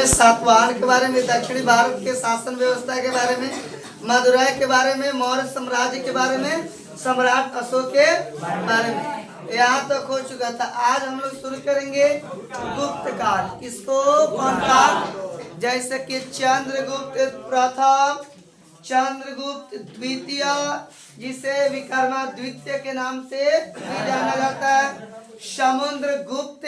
में, सातवाहन के बारे में, दक्षिणी भारत के शासन व्यवस्था के बारे में, मदुरै के बारे में, मौर्य साम्राज्य के बारे में, सम्राट अशोक के बारे में। यहाँ तक हो चुका था। आज हम लोग शुरू करेंगे गुप्त काल। किसको? कौन काल? जैसे कि चंद्रगुप्त प्रथम, चंद्रगुप्त द्वितीय, जिसे विक्रमादित्य के नाम से भी जाना जाता है, समुद्रगुप्त,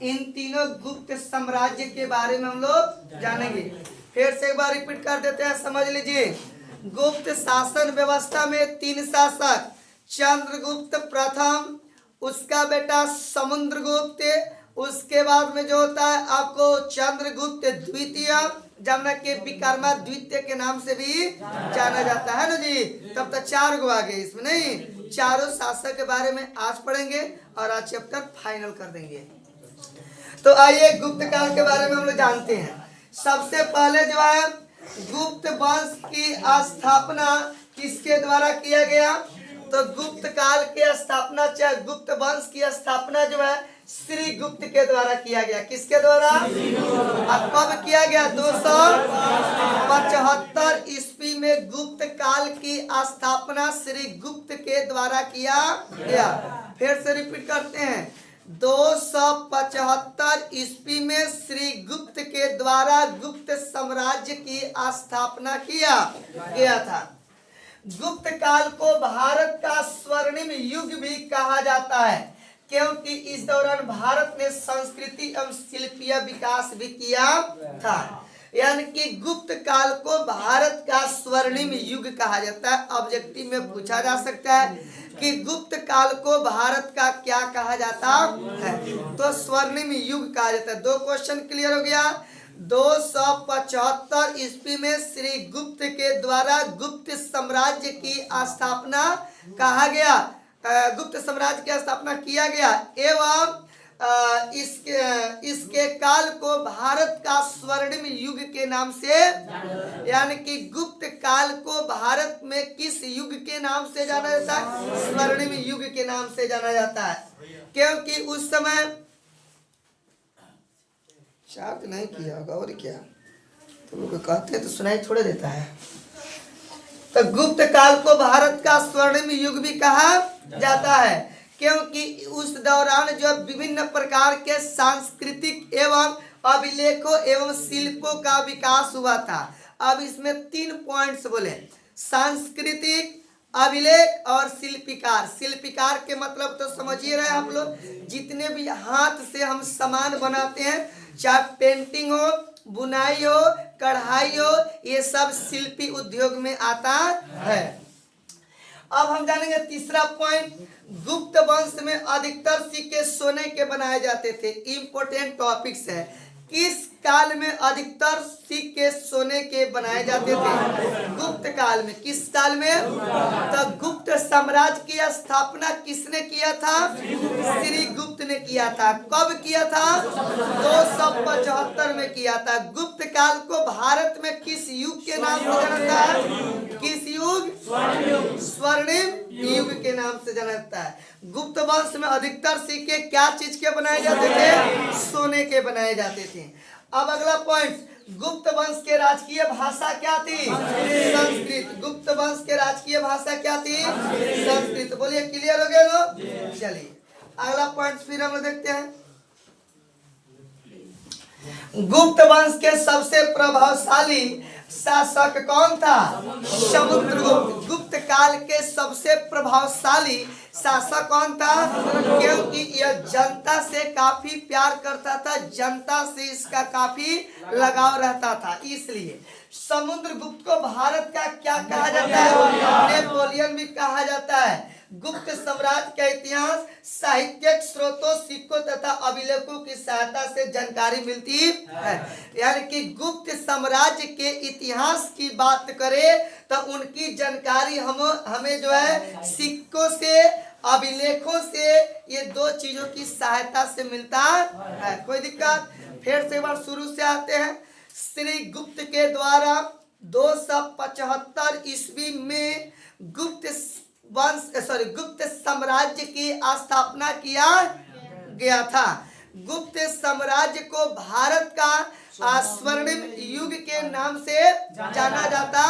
इन तीनों गुप्त साम्राज्य के बारे में हम लोग जानेंगे। फिर से एक बार रिपीट कर देते हैं, समझ लीजिए। गुप्त शासन व्यवस्था में 3 शासक, चंद्रगुप्त प्रथम, उसका बेटा समुद्रगुप्त, उसके बाद में जो होता है आपको चंद्रगुप्त द्वितीय, जमुना के विक्रमादित्य के नाम से भी जाना जाता है ना जी। तब तक 4 गो आ गए इसमें, नहीं, चारों शासक के बारे में आज पढ़ेंगे और आज चैप्टर फाइनल कर देंगे। तो आइए गुप्त काल के बारे में हम लोग जानते हैं। सबसे पहले जो है गुप्त वंश की स्थापना किसके द्वारा किया गया? तो गुप्त काल की स्थापना, चाहे गुप्त वंश की स्थापना जो है श्री गुप्त के द्वारा किया गया। किसके द्वारा? कब किया गया? 275 ईस्वी में गुप्त काल की स्थापना श्री गुप्त के द्वारा किया गया। फिर से रिपीट करते हैं, 275 ईस्वी में श्री गुप्त के द्वारा गुप्त साम्राज्य की स्थापना किया गया था। गुप्त काल को भारत का स्वर्णिम युग भी कहा जाता है, क्योंकि इस दौरान भारत ने संस्कृति एवं शिल्पीय विकास भी किया था। यानी कि गुप्त काल को भारत का स्वर्णिम युग कहा जाता है। ऑब्जेक्टिव में पूछा जा सकता है कि गुप्त काल को भारत का क्या कहा जाता है, तो स्वर्णिम युग कहा जाता है। 2 क्वेश्चन क्लियर हो गया। 275 ईस्वी में श्री गुप्त के द्वारा गुप्त साम्राज्य की स्थापना कहा गया, गुप्त साम्राज्य की स्थापना किया गया एवं इसके काल को भारत का स्वर्णिम युग के नाम से, यानी कि गुप्त काल को भारत में किस युग के नाम से जाना जाता है? स्वर्णिम युग के नाम से जाना जाता है, क्योंकि उस समय शायद नहीं किया होगा और क्या, तो लोग कहते हैं तो सुनाई छोड़ देता है। तो गुप्त काल को भारत का स्वर्णिम युग भी कहा जाता है, क्योंकि उस दौरान जो विभिन्न प्रकार के सांस्कृतिक एवं अभिलेखों एवं शिल्पों का विकास हुआ था। अब इसमें 3 पॉइंट्स बोले, सांस्कृतिक, अभिलेख और शिल्पकार। शिल्पकार के मतलब तो समझिए रहे आप लोग, जितने भी हाथ से हम सामान बनाते हैं, चाहे पेंटिंग हो, बुनाई हो, कढ़ाई हो, ये सब शिल्पी उद्योग में आता है। अब हम जानेंगे तीसरा पॉइंट, गुप्त वंश में अधिकतर सिक्के सोने के बनाए जाते थे। इंपोर्टेंट टॉपिक्स है। किस काल में अधिकतर सिक्के सोने के बनाए जाते थे? गुप्त काल में। किस काल में? तो गुप्त साम्राज्य की स्थापना किसने किया था? श्री गुप्त ने किया था। कब किया था? 275 में किया था। गुप्त काल को भारत में किस युग के नाम से जाना जाता है? किस युग? स्वर्णिम युग के नाम से जाना जाता है। गुप्त वंश में अधिकतर सिक्के क्या चीज के बनाए जाते थे? सोने के बनाए जाते थे। अब अगला पॉइंट, गुप्त वंश के राजकीय भाषा क्या थी? संस्कृत। गुप्त वंश के राजकीय भाषा क्या थी? संस्कृत। बोलिए, क्लियर हो गया लोग? चलिए अगला पॉइंट फिर हम देखते हैं। गुप्त वंश के सबसे प्रभावशाली शासक कौन था? समुद्रगुप्त। गुप्त काल के सबसे प्रभावशाली शासक कौन था? क्योंकि यह जनता से काफी प्यार करता था, जनता से इसका काफी लगाव रहता था, इसलिए समुद्रगुप्त को भारत का क्या कहा जाता है? नेपोलियन भी कहा जाता है। गुप्त साम्राज्य का इतिहास साहित्यिक स्रोतों, सिक्कों तथा अभिलेखों की सहायता से जानकारी मिलती है। यानी कि गुप्त साम्राज्य के इतिहास की बात करें तो उनकी जानकारी हमें जो है सिक्कों से, अभिलेखों से, ये 2 चीजों की सहायता से मिलता है। कोई दिक्कत? फिर से एक बार शुरू से आते हैं। श्री गुप्त के द्वारा 275 ईस्वी में गुप्त साम्राज्य की स्थापना किया गया था। गुप्त साम्राज्य को भारत का स्वर्णिम युग के नाम से जाना जाता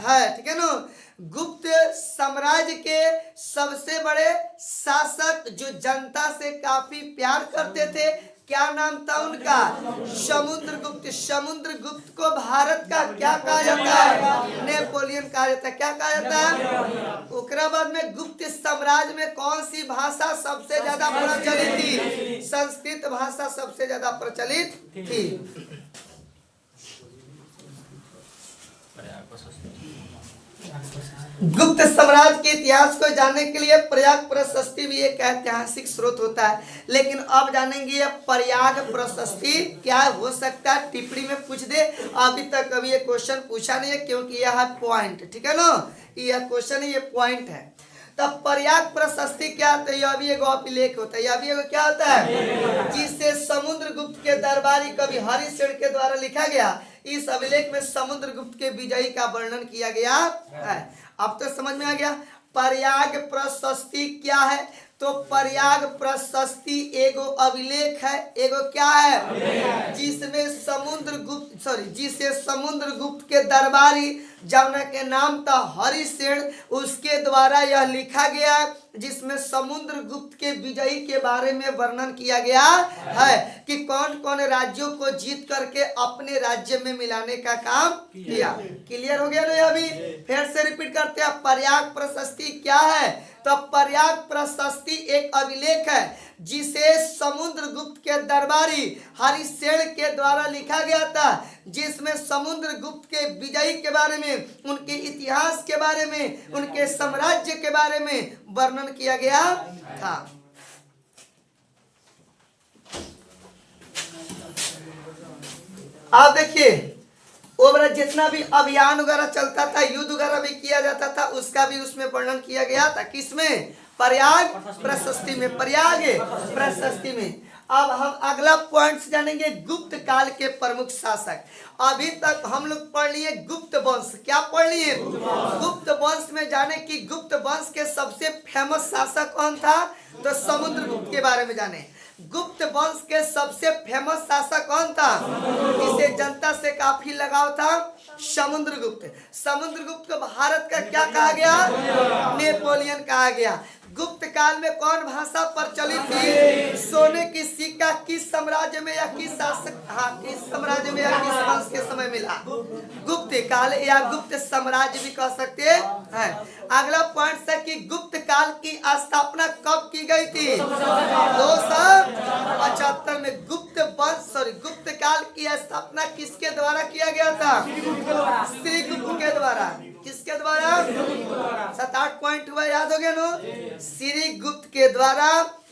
है। ठीक है ना। गुप्त साम्राज्य के सबसे बड़े शासक जो जनता से काफी प्यार करते थे, क्या नाम था उनका? समुद्रगुप्त। समुद्रगुप्त को भारत का क्या कहा जाता है? नेपोलियन कहा जाता है। क्या कहा जाता है? उसके बाद में गुप्त साम्राज्य में कौन सी भाषा सबसे ज्यादा प्रचलित थी? संस्कृत भाषा सबसे ज्यादा प्रचलित थी। गुप्त साम्राज्य के इतिहास को जानने के लिए प्रयाग प्रशस्ति भी एक ऐतिहासिक स्रोत होता है, लेकिन अब जानेंगे ये प्रयाग प्रशस्ति क्या हो सकता है। टिप्पणी में पूछ दे, अभी तक कभी ये क्वेश्चन पूछा नहीं है क्योंकि यह है पॉइंट। ठीक है ना, यह क्वेश्चन है, ये पॉइंट है। तब प्रयाग प्रशस्ति क्या होता है? यह भी एक अभिलेख होता है। यह भी एक क्या होता है? जिसे समुद्रगुप्त के दरबारी कवि हरिसेन के द्वारा लिखा गया। इस अभिलेख में समुद्रगुप्त के विजयी का वर्णन किया गया है। अब तो समझ में आ गया प्रयाग प्रशस्ति क्या है। तो प्रयाग प्रशस्ति एगो अभिलेख है, एगो क्या है? जिसमें जिसे समुद्रगुप्त के दरबारी जमुना के नाम था हरिसेन, उसके द्वारा यह लिखा गया, जिसमें समुद्रगुप्त के विजयी के बारे में वर्णन किया गया है कि कौन कौन राज्यों को जीत करके अपने राज्य में मिलाने का काम किया। क्लियर हो गया ना? अभी फिर से रिपीट करते हैं, प्रयाग प्रशस्ति क्या है? तो प्रयाग प्रशस्ति एक अभिलेख है जिसे समुद्रगुप्त के दरबारी हरिसेन के द्वारा लिखा गया था, जिसमें समुद्रगुप्त के विजयी के बारे में, उनके इतिहास के बारे में, उनके साम्राज्य के बारे में वर्णन किया गया था। आप देखिए ओवरा जितना भी अभियान वगैरह चलता था, युद्ध वगैरह भी किया जाता था, उसका भी उसमें वर्णन किया गया था। किसमें? प्रयाग प्रशस्ति में। प्रयाग प्रशस्ति में। अब हम अगला पॉइंट जानेंगे, गुप्त काल के प्रमुख शासक। अभी तक हम लोग पढ़ लिए गुप्त वंश। क्या पढ़ लिए? गुप्त वंश में जाने कि गुप्त वंश के सबसे फेमस शासक कौन था? तो समुद्रगुप्त के बारे में जाने। गुप्त वंश के सबसे फेमस शासक कौन था? जिसे जनता से काफी लगाव था? समुद्रगुप्त। समुद्रगुप्त को भारत का क्या कहा गया? नेपोलियन कहा गया। गुप्त काल में कौन भाषा प्रचलित थी? सोने की सिक्का किस साम्राज्य में या किस शासक, किस साम्राज्य में या किस वंश के समय मिला? गुप्त काल या गुप्त साम्राज्य भी कह सकते हैं। अगला पॉइंट है कि गुप्त काल की स्थापना कब की गई थी? 275 में। गुप्त काल की स्थापना किसके द्वारा किया गया था? श्री गुप्त के द्वारा। किसके द्वारा? 7-8 पॉइंट हुआ, याद हो गया नो? श्री गुप्त के द्वारा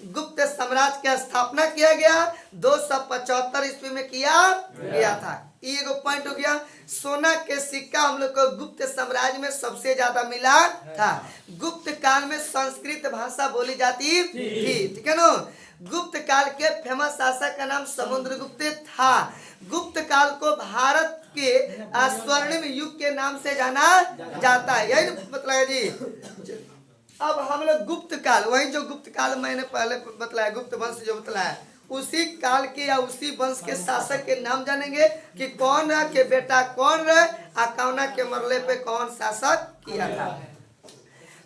गुप्त साम्राज्य की स्थापना किया गया। 275 ईस्वी में किया गया था। ये एक पॉइंट हो गया। सोना के सिक्का हम लोग को गुप्त साम्राज्य में सबसे ज्यादा मिला था। गुप्त काल में संस्कृत भाषा बोली जाती थी। ठीक है ना? गुप्त काल के फेमस शासक का नाम समुद्रगुप्त था। गुप्त काल को भारत के स्वर्णिम युग के नाम से जाना जाता है। यही मतलब है जी। अब हम लोग गुप्त काल, वही जो गुप्त काल मैंने पहले बतलाया, गुप्त वंश जो बतलाया, उसी काल के या उसी वंश के शासक के नाम जानेंगे कि कौन रहा, के बेटा कौन रहा, कौना के मरले पे कौन शासक किया था।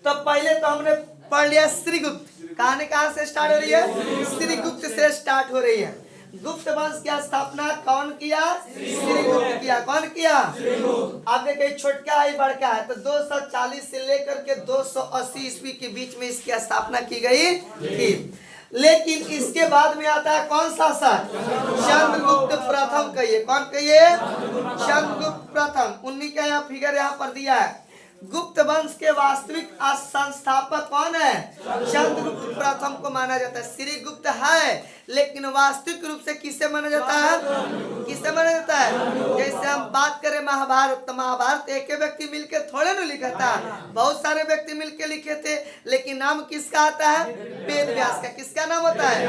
तो पहले तो हमने पढ़ लिया श्रीगुप्त। कहानी कहाँ से स्टार्ट हो रही है? श्रीगुप्त से स्टार्ट हो रही है। गुप्त वंश की स्थापना कौन किया? श्रीगुप्त किया। कौन किया? आप देखिए छोटका है बड़का है, तो 240 से लेकर के 280 ईस्वी के बीच में इसकी स्थापना की गई थी। लेकिन इसके बाद में आता है कौन शासक? चंद्रगुप्त प्रथम कहिए। कौन कहिए? चंद्रगुप्त प्रथम। उन्हीं का यहाँ फिगर यहाँ पर दिया है। गुप्त वंश के वास्तविक संस्थापक कौन है? चंद्रगुप्त प्रथम को माना जाता है। श्रीगुप्त है लेकिन वास्तविक रूप से किसे माना जाता है? किसे माना जाता है? जैसे हम बात करें महाभारत, तो महाभारत एक व्यक्ति मिलकर थोड़े न लिखा था, बहुत सारे व्यक्ति मिलकर लिखे थे, लेकिन नाम किसका आता है? वेद व्यास का। किसका नाम होता है?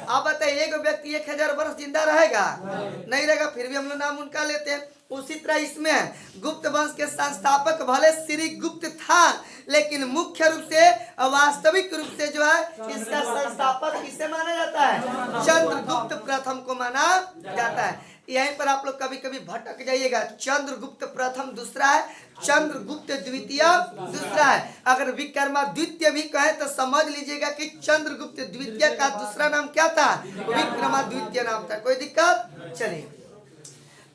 आप बताइए, एक व्यक्ति 1000 वर्ष जिंदा रहेगा? नहीं रहेगा, फिर भी हम लोग नाम उनका लेते हैं। उसी तरह इसमें गुप्त वंश के संस्थापक भले श्रीगुप्त था, लेकिन मुख्य रूप से वास्तविक रूप से जो है इसका संस्थापक किसे माना जाता है? चंद्रगुप्त प्रथम को माना जाता है। यहीं पर आप लोग कभी कभी भटक जाइएगा। चंद्रगुप्त प्रथम दूसरा है, चंद्रगुप्त द्वितीय दूसरा है। अगर विक्रमादित्य भी कहे तो समझ लीजिएगा कि चंद्रगुप्त द्वितीय का दूसरा नाम क्या था, विक्रमादित्य नाम था। कोई दिक्कत? चलिए,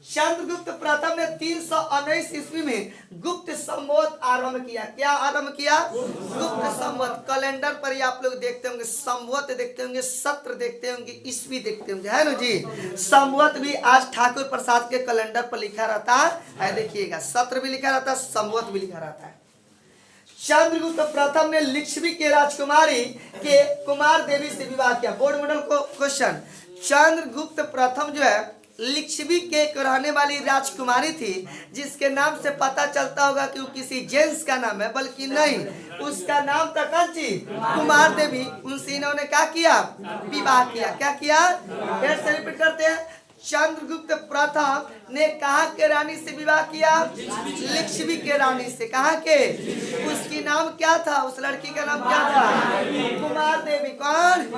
चंद्रगुप्त प्रथम ने 319 ईस्वी में गुप्त संवत आरंभ किया। क्या आरंभ किया? गुप्त संवत। कैलेंडर पर ही आप लोग देखते होंगे, संवत देखते होंगे, सत्र देखते होंगे, ईस्वी देखते होंगे, है ना जी। संवत भी आज ठाकुर प्रसाद के कैलेंडर पर लिखा रहता है, देखिएगा, सत्र भी लिखा रहता है, संवत भी लिखा रहता है। चंद्रगुप्त प्रथम ने लिच्छवी के राजकुमारी के कुमार देवी से विवाह किया। बोर्ड मॉडल को क्वेश्चन, चंद्रगुप्त प्रथम जो है लिच्छवी के रहने वाली राजकुमारी थी, जिसके नाम से पता चलता होगा कि वो किसी जेंट्स का नाम है, बल्कि नहीं, उसका नाम था कौन सी? कुमार देवी। उनसे इन्होंने क्या किया? विवाह किया। क्या किया? फिर से रिपीट करते हैं। चंद्रगुप्त प्रथम ने कहाँ के रानी से विवाह किया? लिच्छवी के रानी से। कहाँ के? उसकी नाम क्या था? उस लड़की का नाम क्या था? कुमार देवी। कौन?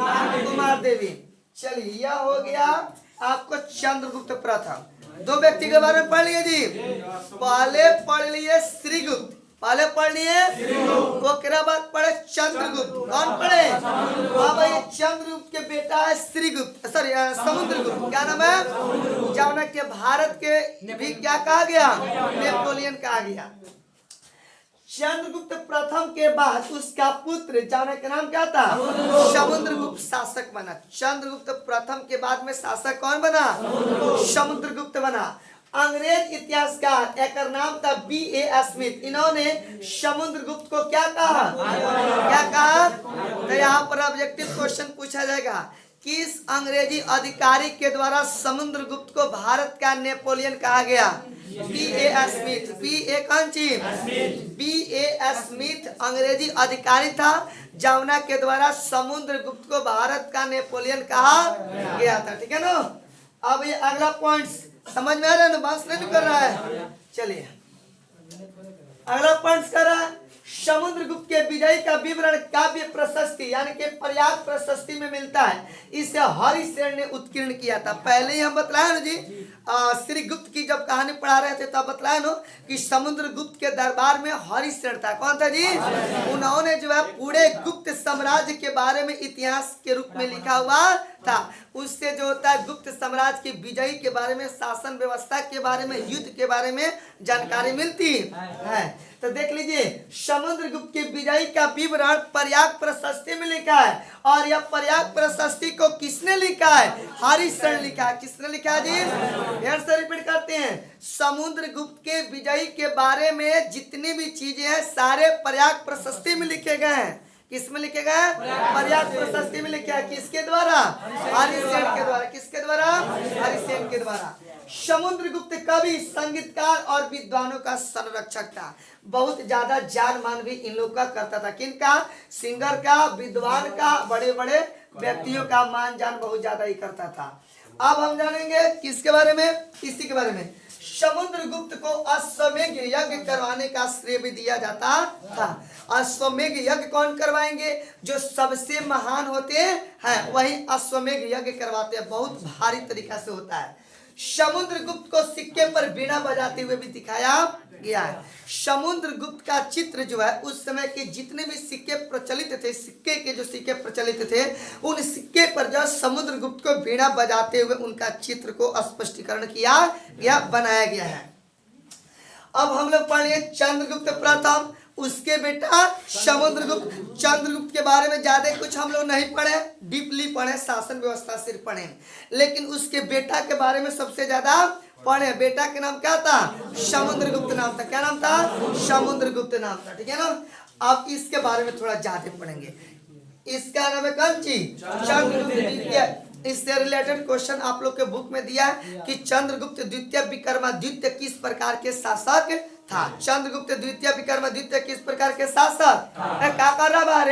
कुमार देवी। चलिए, यह हो गया आपको चंद्रगुप्त प्रथम। दो व्यक्ति के बारे में पढ़ लिए जी। पहले पढ़ लिए श्रीगुप्त, पहले पढ़ लिए, ओकरा बाद पढ़े चंद्रगुप्त। कौन पढ़े? अब ये चंद्रगुप्त के बेटा है श्रीगुप्त, सॉरी समुद्रगुप्त। क्या नाम है? जौना के भारत के भी क्या कहा गया? नेपोलियन कहा गया। चंद्रगुप्त प्रथम के बाद उसका पुत्र जाने का नाम क्या था? समुद्रगुप्त शासक बना। चंद्रगुप्त प्रथम के बाद में शासक कौन बना? समुद्रगुप्त बना। अंग्रेज इतिहासकार एक नाम था B.A. स्मिथ। इन्होंने समुद्रगुप्त को क्या कहा? क्या कहा? तो यहाँ पर ऑब्जेक्टिव क्वेश्चन पूछा जाएगा, किस अंग्रेजी अधिकारी के द्वारा समुद्रगुप्त को भारत का नेपोलियन कहा गया? B.A. स्मिथ। B.A. कौन सी? B.A. स्मिथ अंग्रेजी अधिकारी था, जमुना के द्वारा समुद्रगुप्त को भारत का नेपोलियन कहा गया था। ठीक है ना। अब ये अगला पॉइंट समझ में आ रहा है ना? बात नहीं कर रहा है। चलिए, अगला पॉइंट कर रहा है, समुद्रगुप्त के विजय का विवरण काव्य प्रशस्ति यानी कि पर्याप्त प्रशस्ति में मिलता है। इसे हरिसेन ने उत्कीर्ण किया था। पहले ही हम बतलाए ना जी, श्रीगुप्त की जब कहानी पढ़ा रहे थे तब बतलाए ना कि समुद्रगुप्त के दरबार में हरिसेन था। कौन था जी? उन्होंने जो है पूरे गुप्त साम्राज्य के बारे में इतिहास के रूप में लिखा हुआ था। उससे जो होता है गुप्त साम्राज्य की विजय के बारे में, शासन व्यवस्था के बारे में, युद्ध के बारे में जानकारी मिलती है। तो देख लीजिए, समुद्रगुप्त की विजय का विवरण पर्याप्त प्रशस्ति में लिखा है। और यह पर्याप्त प्रशस्ति को किसने लिखा है? हरिसेन लिखा है। किसने लिखा है जी? फिर से रिपीट करते हैं, समुद्रगुप्त के विजय के बारे में जितनी भी चीजें हैं सारे पर्याप्त प्रशस्ति में लिखे गए हैं। किसमें लिखे गए? पर्याप्त प्रशस्ति में लिखा है। किसके द्वारा? हरिसेन के द्वारा। किसके द्वारा? हरिसेन के द्वारा। समुद्रगुप्त कवि, संगीतकार और विद्वानों का संरक्षक था। बहुत ज्यादा जान मान भी इन लोग का करता था। किनका? सिंगर का, विद्वान का, बड़े बड़े व्यक्तियों का मान जान बहुत ज्यादा ही करता था। अब हम जानेंगे किसके बारे में? इसी के बारे में। समुद्रगुप्त को अश्वमेध यज्ञ करवाने का श्रेय भी दिया जाता था। अश्वमेध यज्ञ कौन करवाएंगे? जो सबसे महान होते हैं वही अश्वमेध यज्ञ करवाते हैं। बहुत भारी तरीका से होता है। समुद्रगुप्त को सिक्के पर बीड़ा बजाते हुए भी दिखाया गया है। समुद्रगुप्त का चित्र जो है उस समय के जितने भी सिक्के प्रचलित थे, सिक्के के जो सिक्के प्रचलित थे, उन सिक्के पर जो समुद्रगुप्त को बीड़ा बजाते हुए उनका चित्र को स्पष्टीकरण किया गया, बनाया गया है। अब हम लोग पढ़िए चंद्रगुप्त प्रथम, उसके बेटा समुद्रगुप्त। चंद्रगुप्त के बारे में ज्यादा कुछ हम लोग नहीं पढ़े, डीपली पढ़े, शासन व्यवस्था सिर्फ पढ़े, लेकिन उसके बेटा के बारे में सबसे ज्यादा पढ़े। बेटा के नाम क्या था? समुद्रगुप्त नाम था। क्या नाम था? समुद्रगुप्त नाम था। ठीक है ना। अब इसके बारे में थोड़ा ज्यादा पढ़ेंगे। इसका नाम है कौन सी? चंद्रगुप्त। इससे रिलेटेड क्वेश्चन आप लोग के बुक में दिया है कि चंद्रगुप्त द्वितीय विक्रमादित्य किस प्रकार के शासक था। चंद्रगुप्त द्वितीय विक्रमादित्य किस प्रकार के शासक? क्या कर रहा बाहर?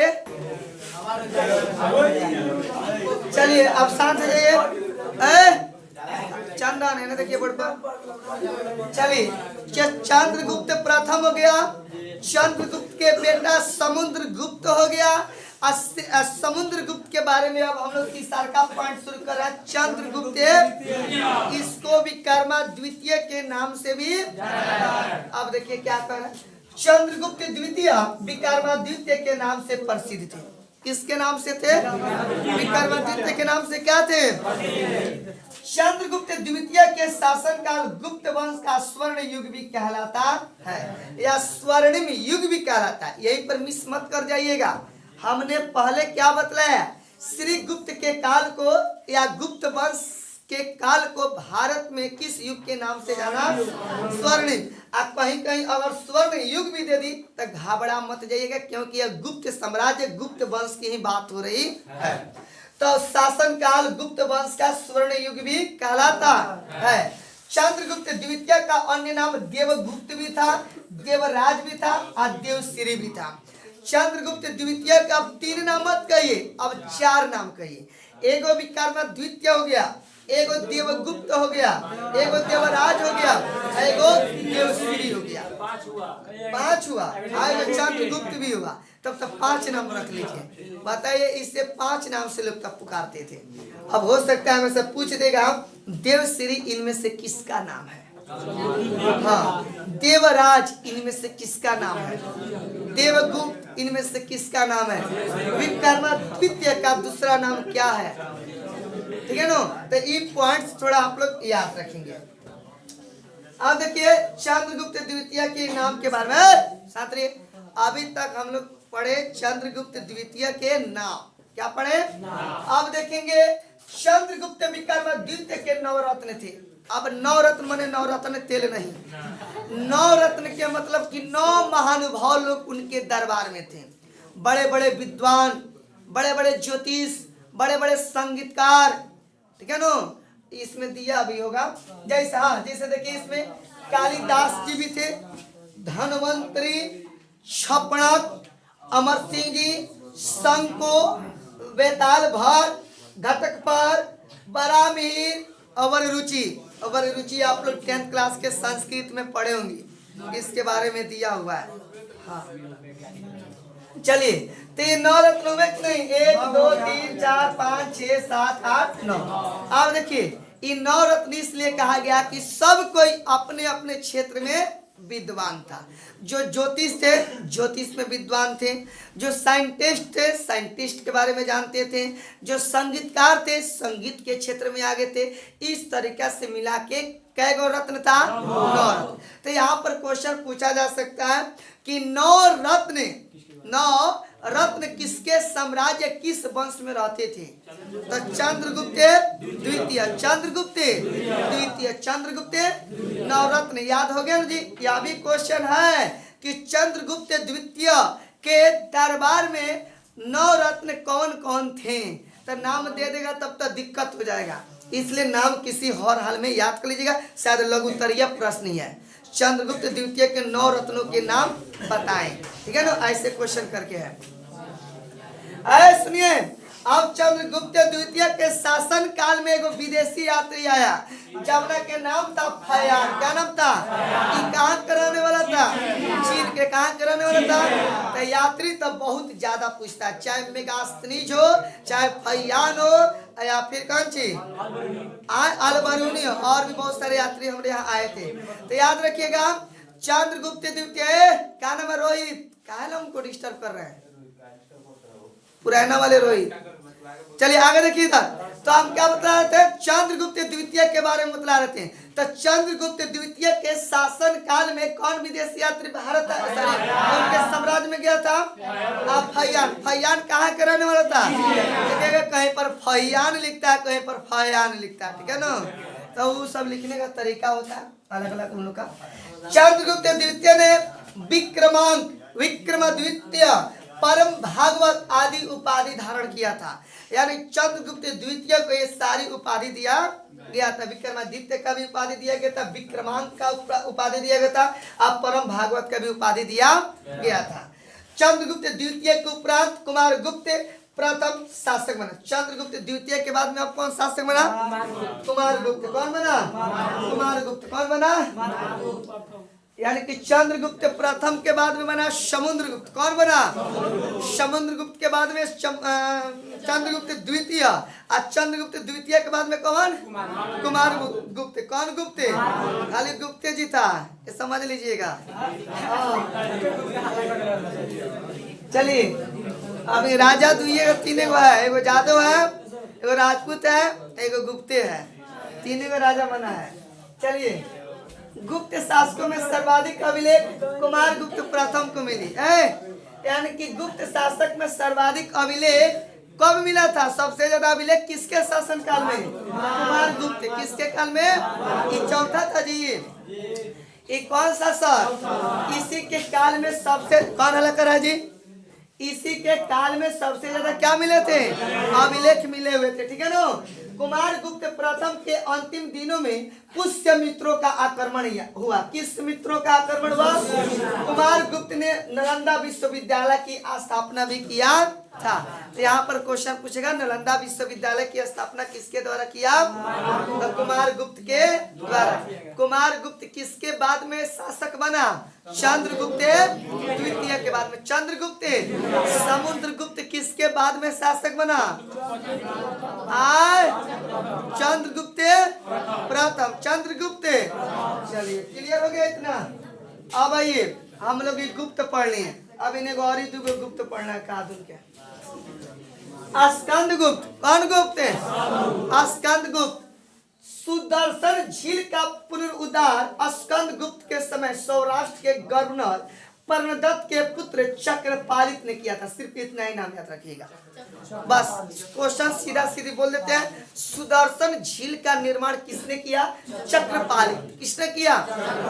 चलिए अब शांत हो जाइए। चंदन है ना, देखिए बोर्ड पर। चलिए, चंद्रगुप्त प्रथम हो गया, चंद्रगुप्त के बेटा समुद्रगुप्त हो गया। समुद्रगुप्त के बारे में अब हम लोग तीसरा का पॉइंट शुरू कर रहे हैं। चंद्रगुप्त, इसको विक्रमा द्वितीय के नाम से भी, अब देखिए क्या कर रहे हैं, चंद्रगुप्त द्वितीय विक्रमा द्वितीय के नाम से प्रसिद्ध थे। किसके नाम से थे? विक्रमा द्वितीय के नाम से क्या थे? चंद्रगुप्त द्वितीय के शासनकाल गुप्त वंश का स्वर्ण युग भी कहलाता है, या स्वर्णिम युग भी कहलाता है। यही पर मिस मत कर जाइएगा। हमने पहले क्या बतलाया? श्री गुप्त के काल को या गुप्त वंश के काल को भारत में किस युग के नाम से जाना? स्वर्णिम। आप कहीं कहीं अगर स्वर्ण युग भी दे दी तो घबरा मत जाइएगा, क्योंकि यह गुप्त साम्राज्य गुप्त वंश की ही बात हो रही है। तो शासन काल गुप्त वंश का स्वर्ण युग भी कहलाता है। चंद्रगुप्त द्वितीय का अन्य नाम देवगुप्त भी था, देवराज भी था और देवश्री भी था। चंद्रगुप्त द्वितीय का अब 3 नाम मत कहिए, अब 4 नाम कहिए। एगो विक्रमा द्वितीय हो गया, एगो देवगुप्त हो गया, एगो देवराज हो गया, एगो देवश्री हो गया। 5 हुआ। आएगा चंद्रगुप्त भी हुआ, तब तक 5 नाम रख लीजिए। बताइए, इससे 5 नाम से लोग तब पुकारते थे। अब हो सकता है हमें पूछ देगा देवश्री इनमें से किसका नाम है? हाँ, देवराज इनमें से किसका नाम है? देवगुप्त इनमें से किसका नाम है? विक्रमा द्वितीय का दूसरा नाम क्या है? ठीक है ना? तो ये पॉइंट्स थोड़ा आप लोग याद रखेंगे। अब देखिए चंद्रगुप्त द्वितीय के नाम के बारे में छात्र, अभी तक हम लोग पढ़े चंद्रगुप्त द्वितीय के नाम। क्या पढ़े? अब देखेंगे चंद्रगुप्त विक्रमा द्वितीय के 9 रत्न थे। अब 9 रत्न माने 9 रत्न तेल नहीं, 9 रत्न के मतलब कि 9 महानुभाव लोग उनके दरबार में थे। बड़े बड़े विद्वान, बड़े बड़े ज्योतिष, बड़े बड़े संगीतकार। ठीक है ना? इसमें दिया भी होगा जैसे, हाँ जैसे देखिए इसमें कालिदास जी भी थे, धनवंतरी, छपणक, अमर सिंह जी, शंको, बेताल भट्ट, घटकपाल, बरामीर, अवर रुचि आप लोग 10th क्लास के संस्कृत में पढ़े होंगे, इसके बारे में दिया हुआ है। हाँ चलिए, तो ये 9 रत्नों में नहीं, 1 2 3 4 5 6 7 8 9। अब देखिए ये 9 रत्न इसलिए कहा गया कि सब कोई अपने अपने क्षेत्र में विद्वान था। जो ज्योतिष थे ज्योतिष में विद्वान थे, जो साइंटिस्ट थे साइंटिस्ट के बारे में जानते थे, जो संगीतकार थे संगीत के क्षेत्र में आगे थे। इस तरीका से मिला के कै गो रत्न था? 9 रत्न। तो यहाँ पर क्वेश्चन पूछा जा सकता है कि 9 रत्न किसके साम्राज्य किस वंश में रहते थे? तो चंद्रगुप्त द्वितीय, चंद्रगुप्त द्वितीय, चंद्रगुप्त 9 रत्न। याद हो गया ना जी? यह भी क्वेश्चन है कि चंद्रगुप्त द्वितीय के दरबार में 9 रत्न कौन कौन थे? तो नाम दे देगा तब तक दिक्कत हो जाएगा, इसलिए नाम किसी और हाल में याद कर लीजिएगा। शायद लघु उत्तरीय प्रश्न ही है, चंद्रगुप्त द्वितीय के 9 रत्नों के नाम बताएं। ठीक है ना? ऐसे क्वेश्चन करके है। सुनिए, अब चंद्रगुप्त द्वितीय के शासन काल में एगो विदेशी यात्री आया, जमुना के नाम था फयान। क्या नाम था? ये कहाँ कराने वाला था? चीन के। कहाँ कराने वाला था? तो यात्री तो बहुत ज्यादा पूछता है, चाहे मेगास्थनीज हो, चाहे फयान हो, या फिर कौन सी अलबरूनी हो, और भी बहुत सारे यात्री हमारे यहाँ आए थे। तो याद रखिएगा चंद्रगुप्त द्वितीय, क्या नाम है? रोहित। कहा ना हमको डिस्टर्ब कर रहे हैं, पुराना वाले रोहित। चलिए आगे देखिए इधर। तो हम क्या बता रहे थे? चंद्रगुप्त द्वितीय के बारे में बता रहे थे। तो चंद्रगुप्त द्वितीय के शासन काल में कौन विदेशी यात्री भारत उनके साम्राज्य में गया था? फयान। फयान कहाँ के रहने वाला था? देखिएगा कहीं पर फयान लिखता है, कहीं पर फयान लिखता है। ठीक है ना? तो वो सब लिखने का तरीका होता है अलग अलग उन लोग का। चंद्रगुप्त द्वितीय ने विक्रमादित्य, परम भागवत आदि उपाधि धारण किया था। यानी चंद्रगुप्त द्वितीय को ये सारी उपाधि दिया गया था। विक्रमादित्य का भी उपाधि दिया गया था, विक्रमांक का उपाधि दिया गया था, और परम भागवत का भी उपाधि दिया गया था। चंद्रगुप्त द्वितीय के उपरांत कुमारगुप्त प्रथम शासक बना। चंद्रगुप्त द्वितीय के बाद में अब कौन शासक बना? कुमारगुप्त। कौन बना? कुमारगुप्त। कौन बना? यानी कि चंद्रगुप्त प्रथम के बाद में बना समुद्रगुप्त। कौन बना? समुद्रगुप्त के बाद में चंद्रगुप्त द्वितीय, और चंद्रगुप्त द्वितीय के बाद में कौन? कुमार गुप्त। कौन गुप्त? खाली गुप्ते जी था, ये समझ लीजिएगा। चलिए, अभी राजा दुइये तीन गो है, एगो जादव है, एगो राजपूत है, एगो गुप्ते है, तीन गो राजा बना है। चलिए, गुप्त शासकों में सर्वाधिक अभिलेख कुमार गुप्त प्रथम को मिली है। यानी कि गुप्त शासक में सर्वाधिक अभिलेख कब मिला था? सबसे ज्यादा अभिलेख किसके शासन काल में? कुमार गुप्त। किसके काल में? ये चौथा था जी। ये कौन सा सर? इसी के काल में सबसे, कौन हल्ला करा जी? इसी के काल में सबसे ज्यादा क्या मिले थे? अभिलेख मिले हुए थे, ठीक है ना। कुमार गुप्त प्रथम के अंतिम दिनों में पुष्य मित्रों का आक्रमण हुआ। किस मित्रों का आक्रमण हुआ? कुमार गुप्त ने नालंदा विश्वविद्यालय की स्थापना भी किया था। तो यहाँ पर क्वेश्चन पूछेगा, नालंदा विश्वविद्यालय की स्थापना किसके द्वारा किया? तो कुमार गुप्त के द्वारा। कुमार गुप्त किसके बाद में शासक बना? चंद्रगुप्त द्वितीय के बाद में। चंद्रगुप्त। समुद्रगुप्त किसके बाद में शासक बना? चंद्रगुप्त प्रथम। चंद्रगुप्त। चलिए, क्लियर हो गया इतना। अब आइए हम लोग ये गुप्त पढ़ लिए। अब इन्हें गौरी दुगो गुप्त पढ़ना है। कादुन के स्कंदगुप्त। कौन गुप्त? स्कंदगुप्त। सुदर्शन झील का पुनरुद्धार स्कंदगुप्त के समय सौराष्ट्र के गवर्नर पर्णदत्त के पुत्र चक्रपालित ने किया था। सिर्फ इतना ही नाम याद रखिएगा, बस। क्वेश्चन सीधा सीधी बोल देते हैं। सुदर्शन झील का निर्माण किसने किया? चक्रपालित। किसने किया?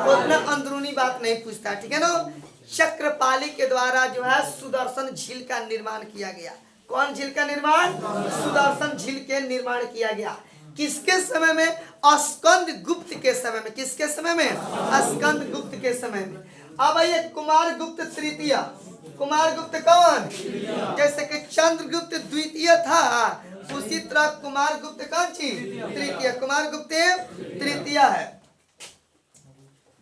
उतना अंदरूनी बात नहीं पूछता, ठीक है ना। चक्रपाली के द्वारा जो है सुदर्शन झील का निर्माण किया गया। कौन झील का निर्माण? सुदर्शन झील के निर्माण किया गया। किसके समय में? स्कंदगुप्त के समय में। किसके समय में? स्कंदगुप्त के समय में। अब आइए कुमार गुप्त तृतीय। कुमार गुप्त कौन? जैसे कि चंद्रगुप्त द्वितीय था, उसी तरह कुमार गुप्त कौन सी? तृतीय। कुमार गुप्त तृतीय है।